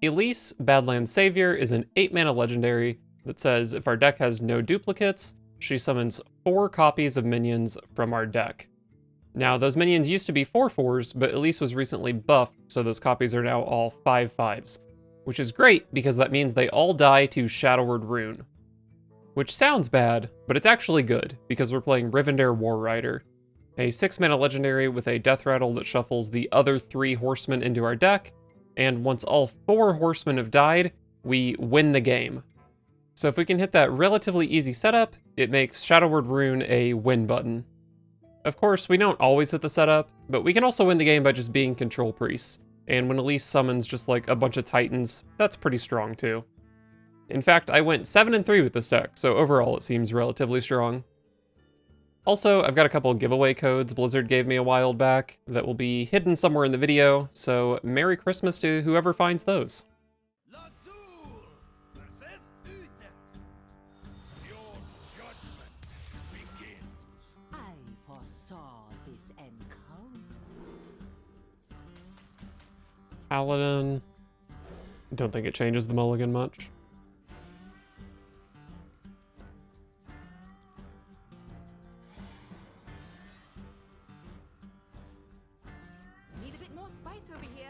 Elise, Badlands Savior, is an 8-mana legendary that says if our deck has no duplicates, she summons 4 copies of minions from our deck. Now, those minions used to be 4/4s, but Elise was recently buffed, so those copies are now all 5/5s, which is great because that means they all die to Shadowward Rune. Which sounds bad, but it's actually good, because we're playing Rivendare War Rider, a 6-mana legendary with a death rattle that shuffles the other 3 horsemen into our deck, and once all 4 horsemen have died, we win the game. So if we can hit that relatively easy setup, it makes Shadowward Rune a win button. Of course, we don't always hit the setup, but we can also win the game by just being control priests, and when Elise summons just like a bunch of titans, that's pretty strong too. In fact, I went 7-3 with this deck, so overall it seems relatively strong. Also, I've got a couple giveaway codes Blizzard gave me a while back that will be hidden somewhere in the video, so Merry Christmas to whoever finds those. Paladin. Don't think it changes the mulligan much. Need a bit more spice over here.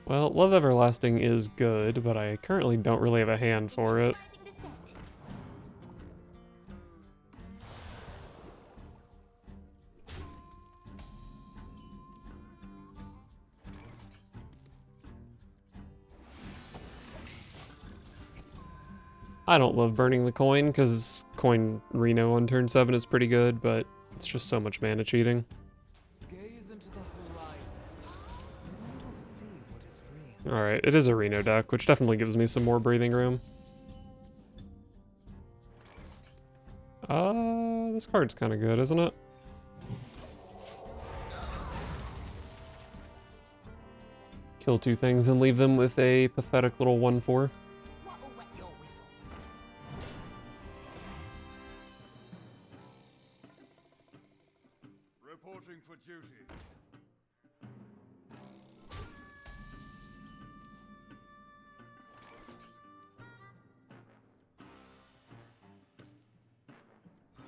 Well, Love Everlasting is good, but I currently don't really have a hand for it. I don't love burning the coin, because coin Reno on turn 7 is pretty good, but it's just so much mana cheating. Gaze into the horizon. You will see what is real. Alright, it is a Reno deck, which definitely gives me some more breathing room. This card's kind of good, isn't it? Kill 2 things and leave them with a pathetic little 1/4. Reporting for duty.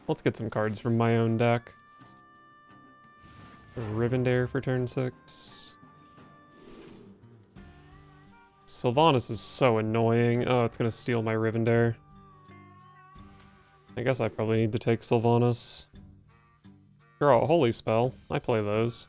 Let's get some cards from my own deck. Rivendare for turn 6. Sylvanas is so annoying. Oh, it's gonna steal my Rivendare. I guess I probably need to take Sylvanas. Draw a Holy Spell. I play those.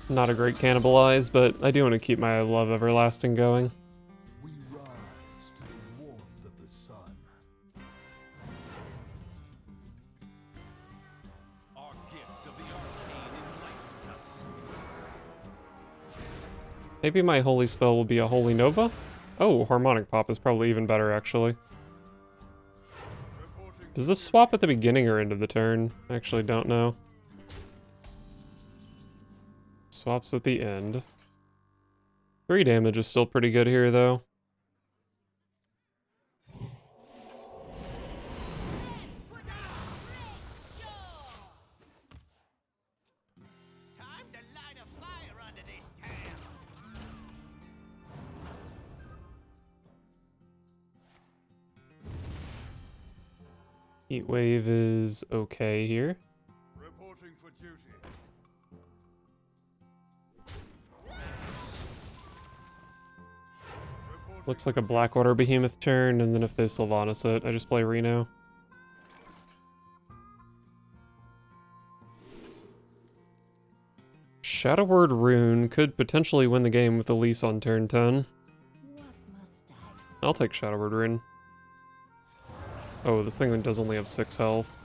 Not a great cannibalize, but I do want to keep my Love Everlasting going. We rise to the warmth of the sun. Our gift of the arcane enlightens us. Maybe my Holy Spell will be a Holy Nova? Oh, Harmonic Pop is probably even better, actually. Does this swap at the beginning or end of the turn? I actually don't know. Swaps at the end. 3 damage is still pretty good here, though. Time to light a fire under this town. Heat Wave is okay here. Reporting for duty. Looks like a Blackwater Behemoth turn, and then if they Sylvanas it, I just play Reno. Shadowward Rune could potentially win the game with Elise on turn 10. I'll take Shadowward Rune. Oh, this thing does only have 6 health.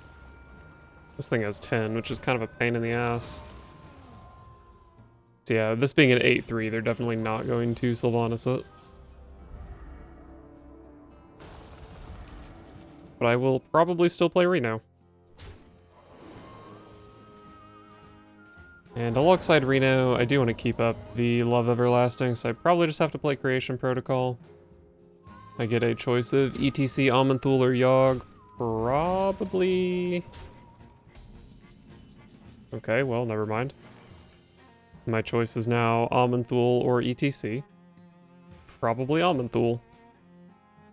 This thing has 10, which is kind of a pain in the ass. So yeah, this being an 8-3, they're definitely not going to Sylvanas it. but I will probably still play Reno. And alongside Reno, I do want to keep up the Love Everlasting, so I probably just have to play Creation Protocol. I get a choice of ETC, Amanthul, or Yogg. Probably... Okay, well, never mind. My choice is now Amanthul or ETC. Probably Amanthul.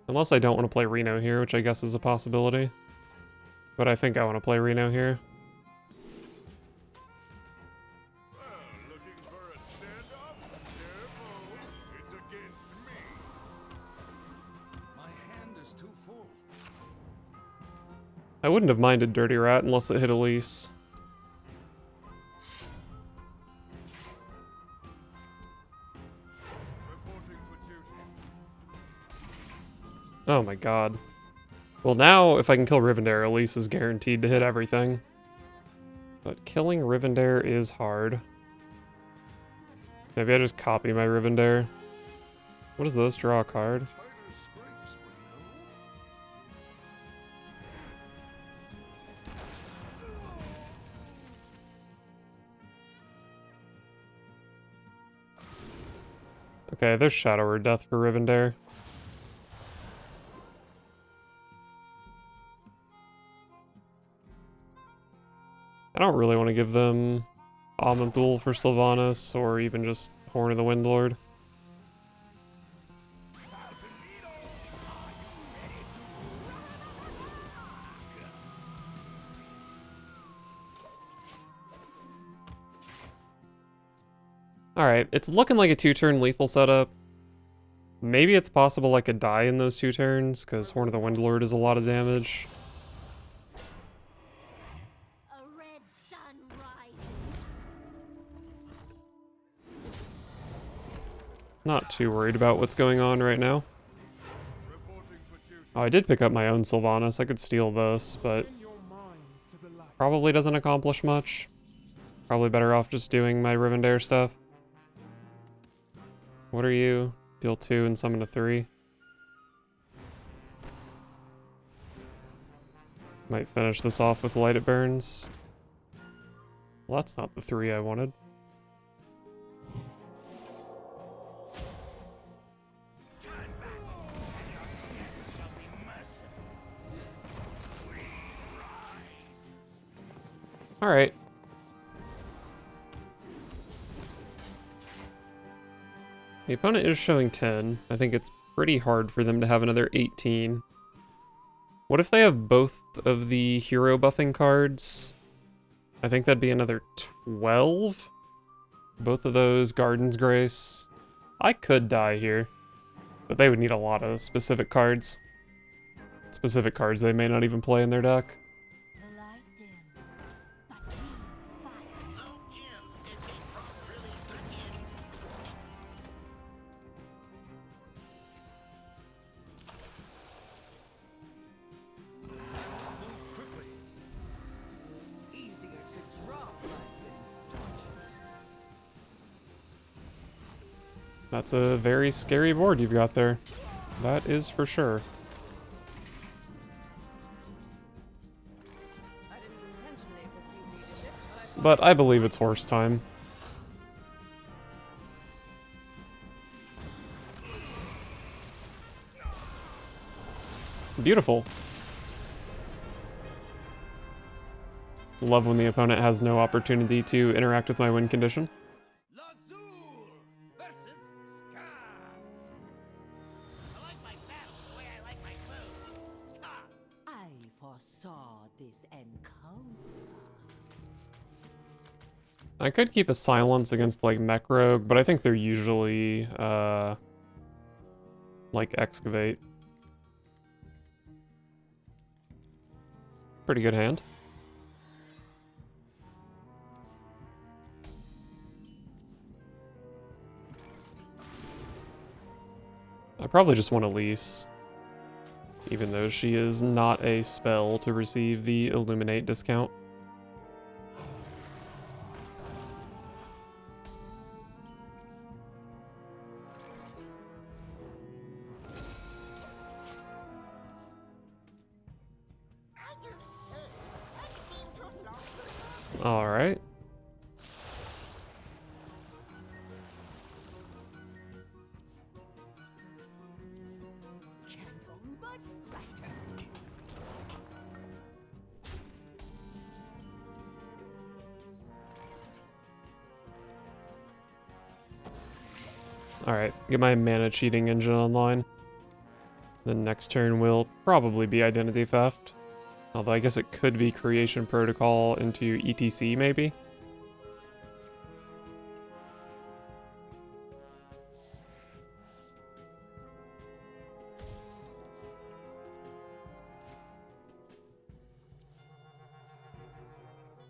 Unless I don't want to play Reno here, which I guess is a possibility. But I think I want to play Reno here. Looking for a stand-up? No, it's against me. My hand is too full. I wouldn't have minded Dirty Rat unless it hit Elise. Reporting for duty. Oh my god. Well now, if I can kill Rivendare, Elise is guaranteed to hit everything. But killing Rivendare is hard. Maybe I just copy my Rivendare. What is this? Draw a card. Tighter scrapes, Reno. Okay, there's Shadow or Death for Rivendare. I don't really want to give them Amanthul for Sylvanas, or even just Horn of the Windlord. Alright, it's looking like a 2-turn lethal setup. Maybe it's possible I could die in those 2 turns, because Horn of the Windlord is a lot of damage. A red sun rises. Not too worried about what's going on right now. Reporting for duty. Oh, I did pick up my own Sylvanas. I could steal this, but Bring your minds to the light. probably doesn't accomplish much. Probably better off just doing my Rivendare stuff. What are you? Deal 2 and summon a 3. Might finish this off with Light It Burns. Well, that's not the 3 I wanted. Alright. The opponent is showing 10. I think it's pretty hard for them to have another 18. What if they have both of the hero buffing cards? I think that'd be another 12. Both of those, Garden's Grace. I could die here, but they would need a lot of specific cards. Specific cards they may not even play in their deck. The light dims, but we fight. No gems escape from drilling again. Move quickly. Easier to drop like this. That's a very scary board you've got there. That is for sure. I didn't intentionally pursue leadership, but I But I believe it's horse time. Beautiful. Love when the opponent has no opportunity to interact with my win condition. Lazul versus Scabs. I like my battles the way I like my clothes. Tough. I foresaw this encounter. I could keep a silence against like Mech Rogue, but I think they're usually like Excavate. Pretty good hand. I probably just want Elise, even though she is not a spell to receive the Illuminate discount. All right. Gentle but swifter. Alright, get my mana cheating engine online. Then next turn will probably be identity theft. Although I guess it could be creation protocol into ETC maybe.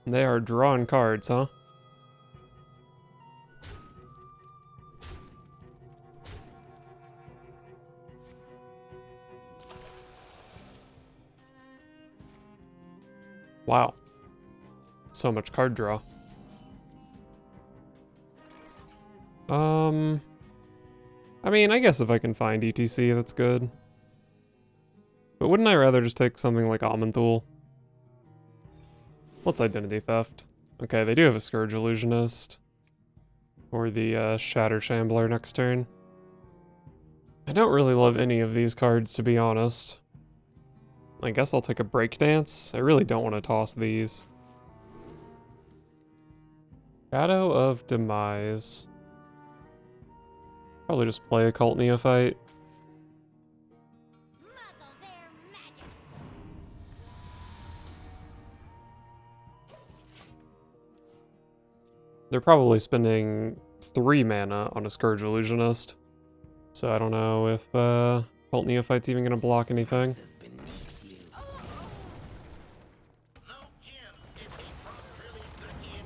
They are drawing cards, huh? Wow. So much card draw. I mean, I guess if I can find ETC, that's good. But wouldn't I rather just take something like Amanthul? What's identity theft? Okay, they do have a Scourge Illusionist. Or the Shatter Shambler next turn. I don't really love any of these cards, to be honest. I guess I'll take a Breakdance. I really don't want to toss these. Shadow of Demise. Probably just play Occult Neophyte. Muzzle their magic. They're probably spending 3 mana on a Scourge Illusionist. So I don't know if Occult Neophyte's even going to block anything. No gems escape from drilling again.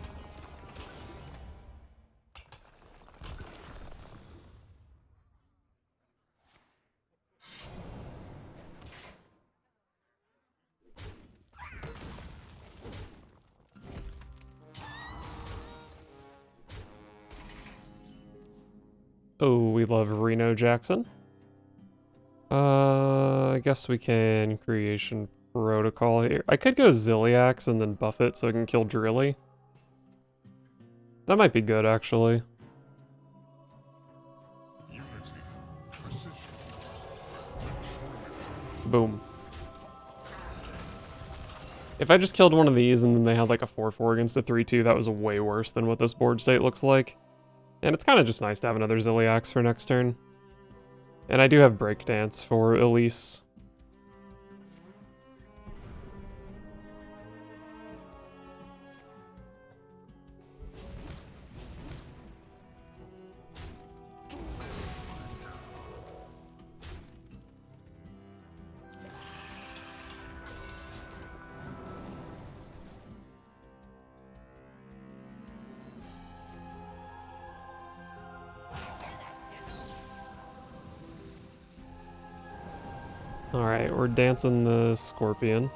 Oh, we love Reno Jackson. I guess we can Creation Protocol here. I could go Ziliax and then buff it so I can kill Drilly. That might be good, actually. Unity, precision, Boom. If I just killed one of these and then they had like a 4-4 against a 3-2, that was way worse than what this board state looks like. And it's kind of just nice to have another Ziliax for next turn. And I do have Breakdance for Elise. Alright, we're dancing the Scorpion.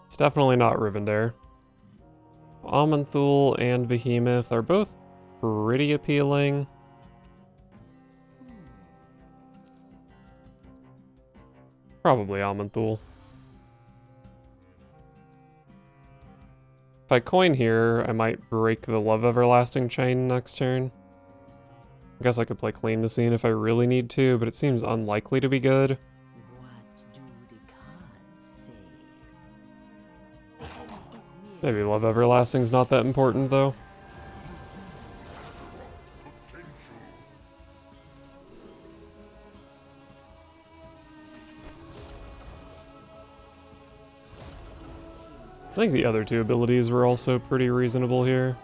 It's definitely not Rivendare. Amanthul and Behemoth are both pretty appealing. Probably Amanthul. If I coin here, I might break the Love Everlasting chain next turn. I guess I could play Clean the Scene if I really need to, but it seems unlikely to be good. What do the cards say? The end is near. Maybe Love Everlasting's not that important, though. I think the other two abilities were also pretty reasonable here.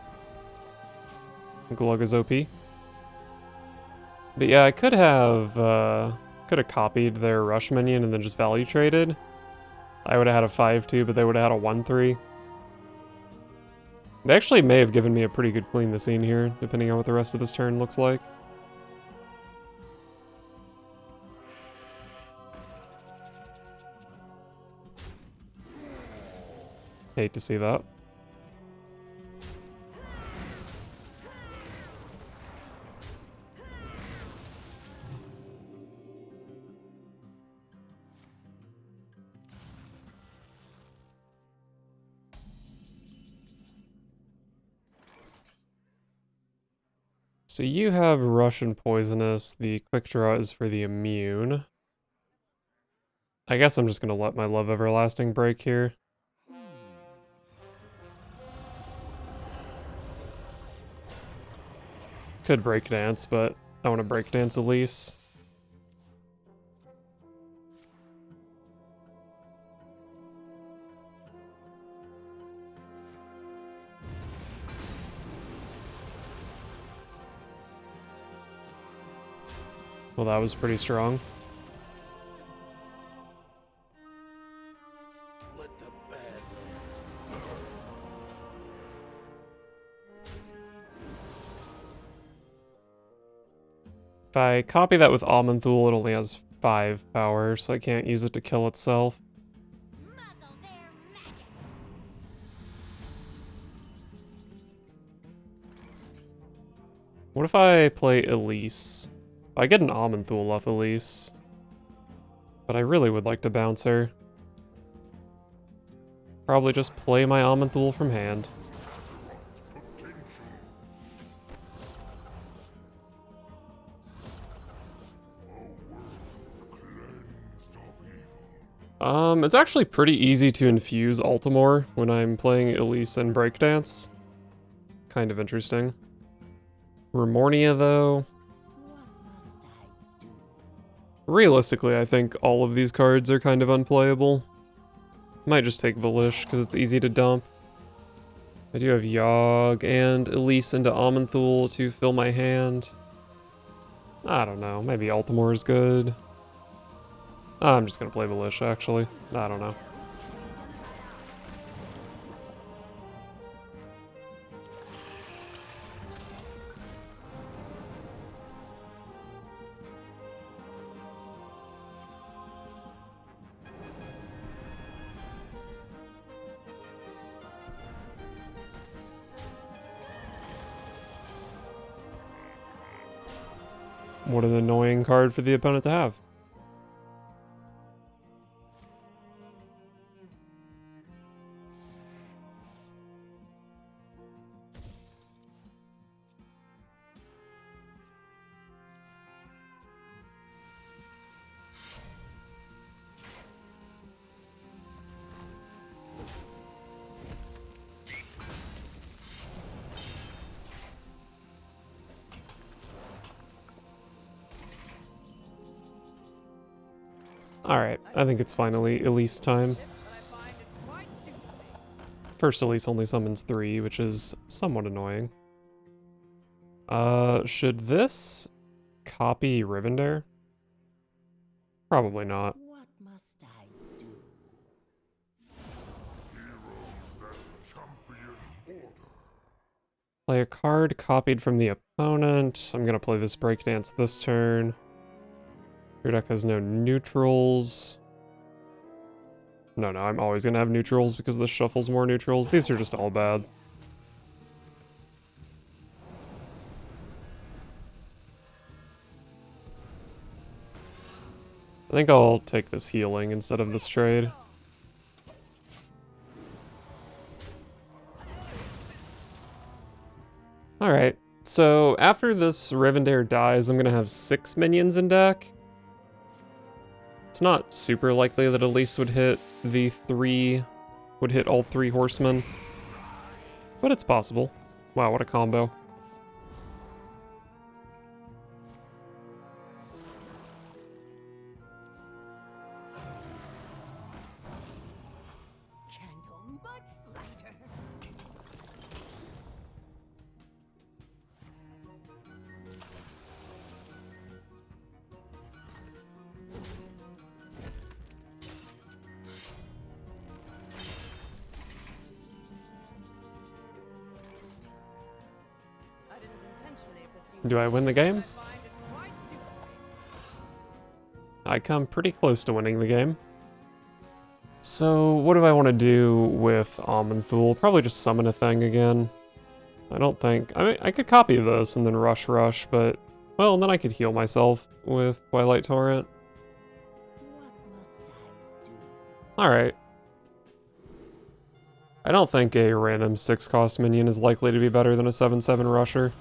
Glug is OP. But yeah, I could have copied their rush minion and then just value traded. I would have had a 5-2, but they would have had a 1-3. They actually may have given me a pretty good Clean the Scene here, depending on what the rest of this turn looks like. Hate to see that. So you have Russian Poisonous. The quick draw is for the immune. I guess I'm just gonna let my Love Everlasting break here. Could breakdance, but I want to breakdance Elise. Well, that was pretty strong. Let the Badlands burn. If I copy that with Amanthul, it only has 5 power, so I can't use it to kill itself. Muzzle their magic. What if I play Elise? I get an Amanthul off Elise. But I really would like to bounce her. Probably just play my Amanthul from hand. It's actually pretty easy to infuse Altimore when I'm playing Elise and Breakdance. Kind of interesting. Remornia, though. What must I do? Realistically, I think all of these cards are kind of unplayable. Might just take Valish, because it's easy to dump. I do have Yogg and Elise into Amanthul to fill my hand. I don't know, maybe Altimore is good. I'm just gonna play Valish, actually. I don't know. What an annoying card for the opponent to have. Alright, I think it's finally Elise time. First Elise only summons 3, which is somewhat annoying. Should this copy Rivendare? Probably not. What must I do? Play a card copied from the opponent. I'm gonna play this Breakdance this turn. Your deck has no neutrals. No, I'm always gonna have neutrals because this shuffles more neutrals. These are just all bad. I think I'll take this healing instead of this trade. Alright, so after this Rivendare dies, I'm gonna have 6 minions in deck. It's not super likely that Elise would hit all 3 horsemen. But it's possible. Wow, what a combo. Candle much lighter. I didn't intentionally pursue. Do I win the game? I find it quite suits me. I come pretty close to winning the game. So, what do I want to do with Amanthul? Probably just summon a thing again. I don't think... I mean, I could copy this and then rush, but... Well, and then I could heal myself with Twilight Torrent. What must I do? Alright. I don't think a random 6-cost minion is likely to be better than a 7/7 rusher.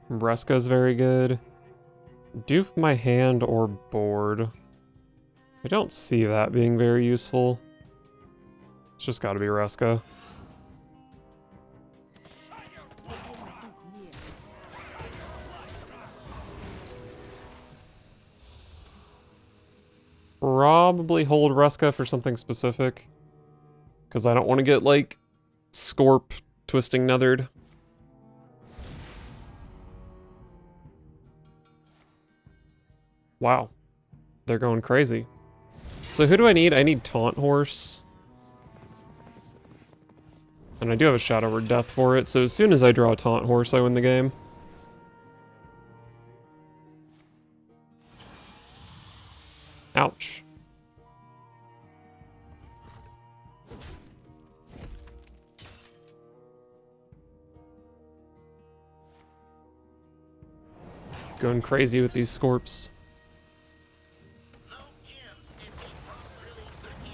Breska's very good. Dupe my hand or board. I don't see that being very useful. It's just gotta be Reska. Probably hold Reska for something specific. Because I don't want to get, like, Scorp twisting nethered. Wow. They're going crazy. So who do I need? I need Taunt Horse. And I do have a Shadow Word Death for it, so as soon as I draw a Taunt Horse, I win the game. Ouch. Going crazy with these Scorps. No gems is a really good.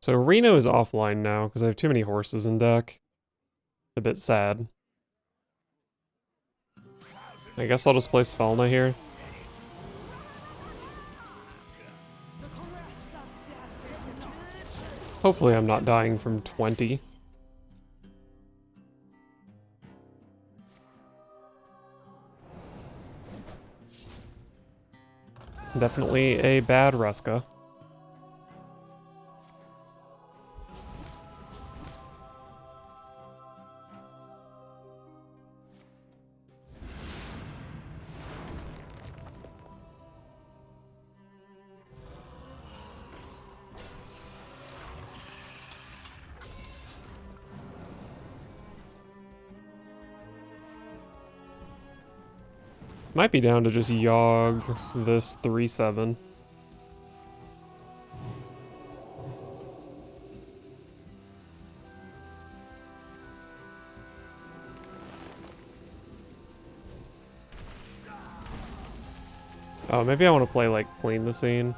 So Reno is offline now because I have too many horses in deck. A bit sad. I guess I'll just play Svalna here. Hopefully I'm not dying from 20. Definitely a bad Reska. Might be down to just Yogg this 3/7. Oh, maybe I want to play, like, Clean the Scene.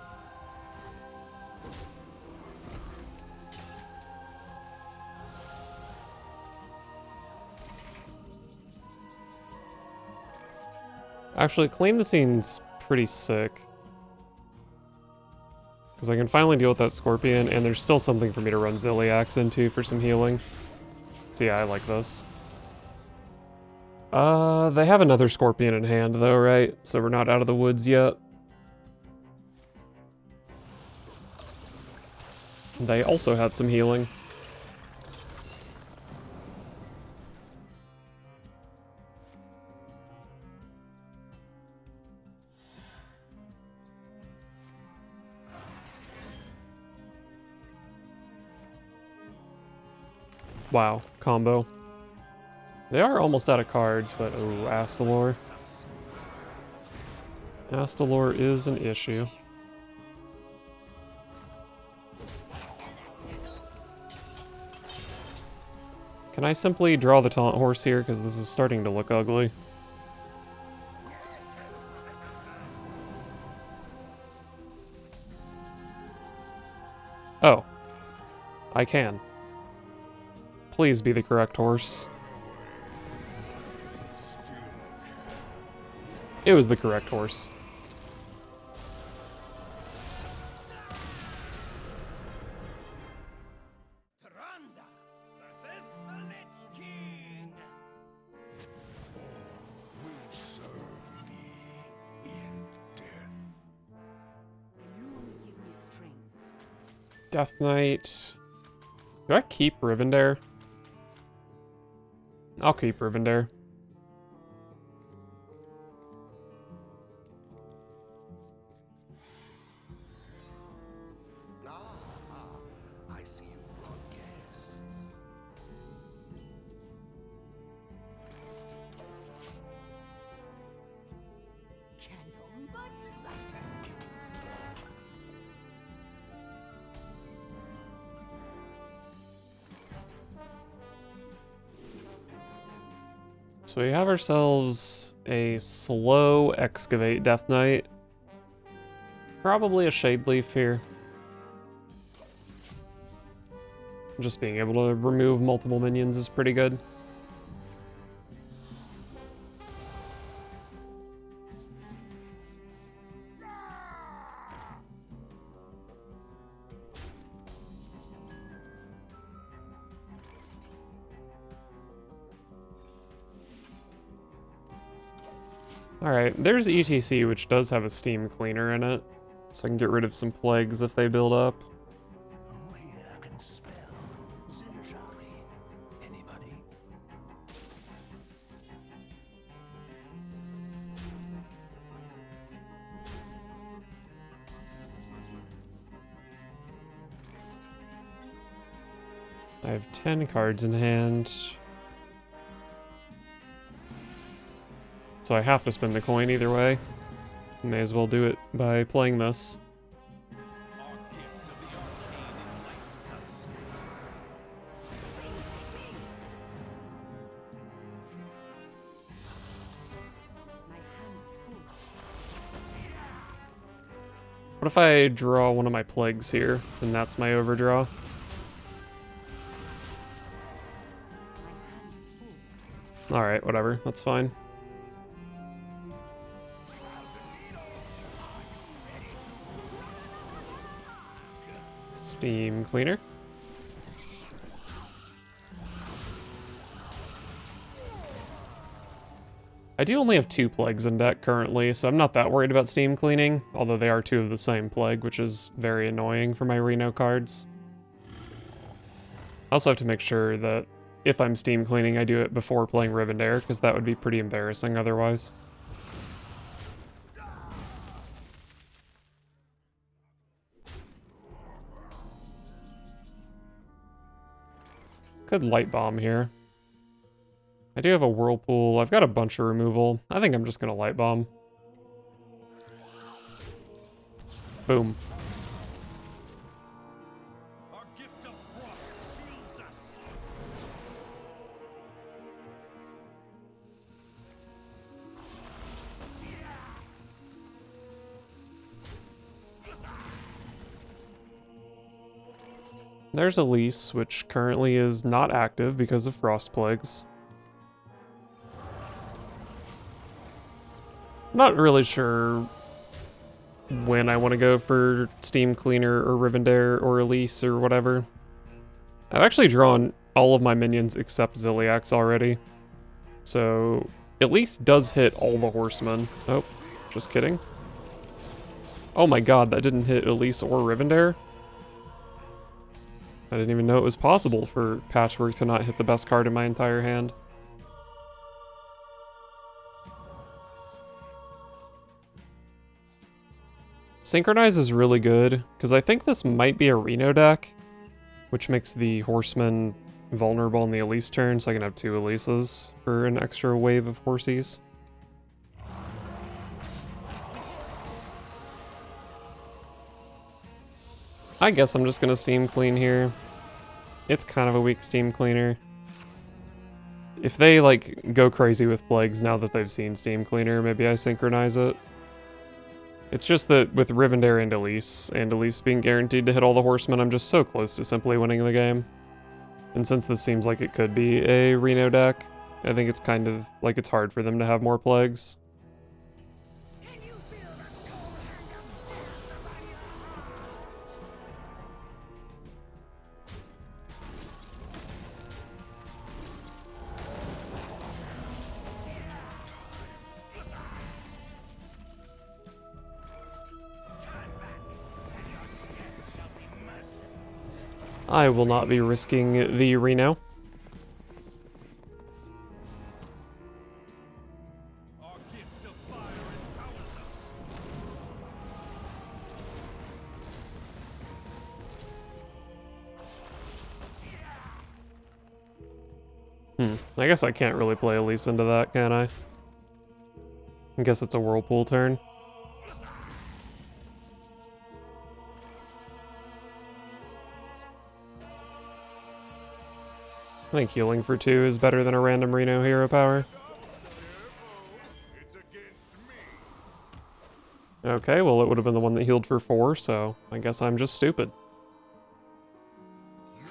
Actually, Clean the Scene's pretty sick. Because I can finally deal with that Scorpion, and there's still something for me to run Zilliax into for some healing. So yeah, I like this. They have another Scorpion in hand though, right? So we're not out of the woods yet. They also have some healing. Wow, combo. They are almost out of cards, but oh, Astalor. Astalor is an issue. Can I simply draw the Taunt Horse here? Because this is starting to look ugly. Oh. I can. Please be the correct horse. It was the correct horse. Tyrande versus the Lich King. Will serve me in death. Alone give me strength. Death Knight. Do I keep Rivendare? I'll keep Rivendare. I see you brought guests. Candle but splatter. So we have ourselves a slow Excavate Death Knight. Probably a Shade Leaf here. Just being able to remove multiple minions is pretty good. Alright, there's ETC, which does have a steam cleaner in it. So I can get rid of some plagues if they build up. Who here can spell Zilizali? Anybody? I have 10 cards in hand. So I have to spend a coin either way. May as well do it by playing this. Our gift of the arcane enlightens us. My hands full. What if I draw one of my plagues here, and that's my overdraw? My hands full. Alright, whatever, that's fine. Steam cleaner. I do only have 2 plagues in deck currently, so I'm not that worried about steam cleaning, although they are 2 of the same plague, which is very annoying for my Reno cards. I also have to make sure that if I'm steam cleaning, I do it before playing Rivendare, because that would be pretty embarrassing otherwise. Could light bomb here. I do have a whirlpool. I've got a bunch of removal. I think I'm just gonna light bomb. Boom. Our gift of frost shields us. There's Elise, which currently is not active because of frost plagues. Not really sure when I want to go for Steam Cleaner or Rivendare or Elise or whatever. I've actually drawn all of my minions except Ziliax already. So Elise does hit all the horsemen. Oh, just kidding. Oh my god, that didn't hit Elise or Rivendare? I didn't even know it was possible for Patchwork to not hit the best card in my entire hand. Synchronize is really good, because I think this might be a Reno deck, which makes the Horseman vulnerable in the Elise turn, so I can have 2 Elises for an extra wave of horsies. I guess I'm just gonna Steam Clean here. It's kind of a weak Steam Cleaner. If they, like, go crazy with Plagues now that they've seen Steam Cleaner, maybe I synchronize it. It's just that with Rivendare and Elise being guaranteed to hit all the horsemen, I'm just so close to simply winning the game. And since this seems like it could be a Reno deck, I think it's kind of like it's hard for them to have more Plagues. I will not be risking the Reno. Our gift of fire empowers us. I guess I can't really play Elise into that, can I? I guess it's a Whirlpool turn. I think healing for 2 is better than a random Reno hero power. It's against me. Okay, well it would have been the one that healed for 4, so I guess I'm just stupid. You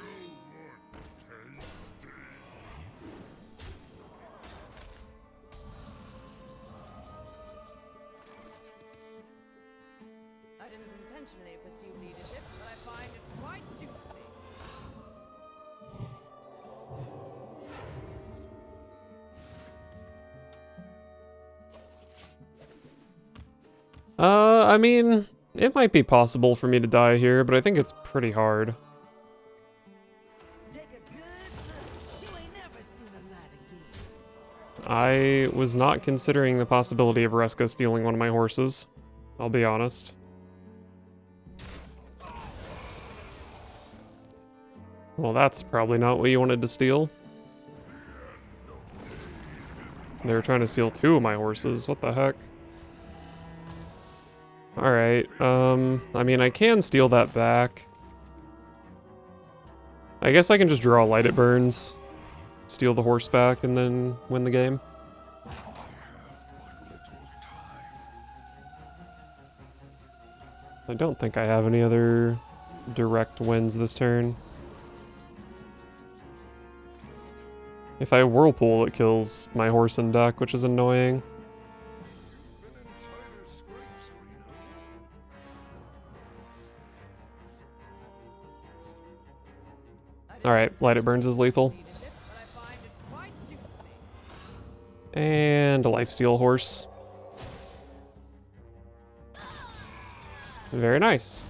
intentionally pursue leadership, but I find it quite suits me. I mean, it might be possible for me to die here, but I think it's pretty hard. Take a good look. You ain't never seen a light again. I was not considering the possibility of Reska stealing one of my horses. I'll be honest. Well, that's probably not what you wanted to steal. They were trying to steal 2 of my horses. What the heck? Alright, I mean, I can steal that back. I guess I can just draw a light it burns, steal the horse back, and then win the game. I don't think I have any other direct wins this turn. If I Whirlpool, it kills my horse and duck, which is annoying. You've been in tighter scrapes, Reno. Alright, light it burns is lethal. Leadership, but I find it quite suits me. And a lifesteal horse. Very nice.